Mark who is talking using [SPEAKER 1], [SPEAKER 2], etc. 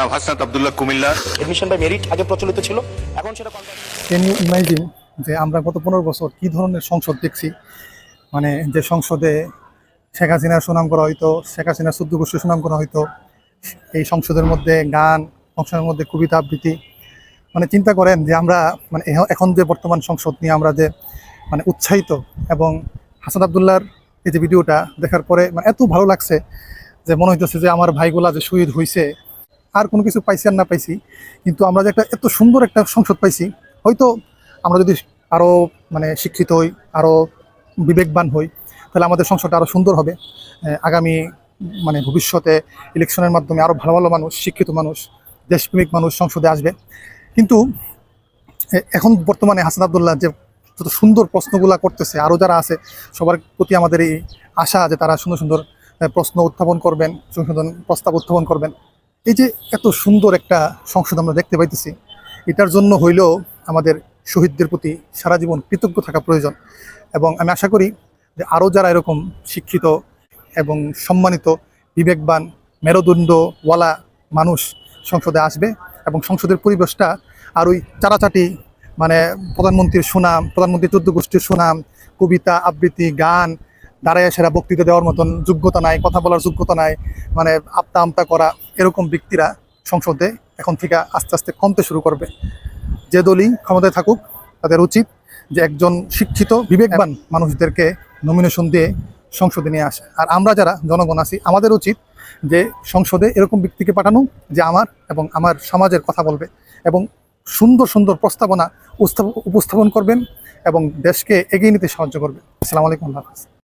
[SPEAKER 1] জনাব Hasnat Abdullah Comilla.
[SPEAKER 2] Admission by merit আগে প্রচলিত ছিল, এখন সেটা
[SPEAKER 3] ক্যান ইউ ইমাজিন যে আমরা গত 15 বছর কি ধরনের সংসদ দেখছি? মানে যে সংসদে শেখ হাসিনার সুনাম করা হইতো, শেখ হাসিনার 14 গোষ্ঠীর সুনাম করা হইতো, এই সংসদের মধ্যে গান, সংসদের মধ্যে কবিতা আবৃত্তি। মানে চিন্তা করেন যে আমরা মানে এখন যে বর্তমান সংসদ নিয়ে আমরা যে মানে উৎসাহিত, এবং হাসান আবদুল্লাহর এই যে ভিডিওটা দেখার পরে মানে এত ভালো লাগছে যে মনে হইতেছে যে আমার ভাইগুলা যে শহীদ হয়েছে, আর কোনো কিছু পাইছি আর না পাইছি, কিন্তু আমরা যে একটা এত সুন্দর একটা সংসদ পাইছি, হয়তো আমরা যদি আরও মানে শিক্ষিত হই, আরও বিবেকবান হই, তাহলে আমাদের সংসদটা আরও সুন্দর হবে। আগামী মানে ভবিষ্যতে ইলেকশনের মাধ্যমে আরও ভালো ভালো মানুষ, শিক্ষিত মানুষ, দেশপ্রেমিক মানুষ সংসদে আসবে। কিন্তু এখন বর্তমানে হাসান আবদুল্লাহ যে যত সুন্দর প্রশ্নগুলো করতেছে, আরও যারা আছে সবার প্রতি আমাদের এই আশা যে তারা সুন্দর সুন্দর প্রশ্ন উত্থাপন করবেন, সংশোধন প্রস্তাব উত্থাপন করবেন। এই যে এত সুন্দর একটা সংসদ আমরা দেখতে পাইতেছি, এটার জন্য হইলেও আমাদের শহীদদের প্রতি সারা জীবন কৃতজ্ঞ থাকা প্রয়োজন। এবং আমি আশা করি যে আরও যারা এরকম শিক্ষিত এবং সম্মানিত, বিবেকবান, মেরুদণ্ডওয়ালা মানুষ সংসদে আসবে, এবং সংসদের পরিবেশটা আর ওই চারাচাটি মানে প্রধানমন্ত্রীর সুনাম, প্রধানমন্ত্রীর 14 গোষ্ঠীর সুনাম, কবিতা আবৃত্তি, গান, দাঁড়ায় সেরা বক্তৃতা দেওয়ার মতন যোগ্যতা নাই, কথা বলার যোগ্যতা নাই, মানে আপতা আমতা করা এরকম ব্যক্তিরা সংসদে এখন থেকে আস্তে আস্তে কমতে শুরু করবে। যে দলই ক্ষমতায় থাকুক, তাদের উচিত যে একজন শিক্ষিত বিবেকবান মানুষদেরকে নমিনেশন দিয়ে সংসদে নিয়ে আসে। আর আমরা যারা জনগণ আছি, আমাদের উচিত যে সংসদে এরকম ব্যক্তিকে পাঠানো যে আমার এবং আমার সমাজের কথা বলবে, এবং সুন্দর সুন্দর প্রস্তাবনা উপস্থাপন করবেন এবং দেশকে এগিয়ে নিতে সাহায্য করবে। আসসালামু আলাইকুম। আল্লাহ হাফেজ।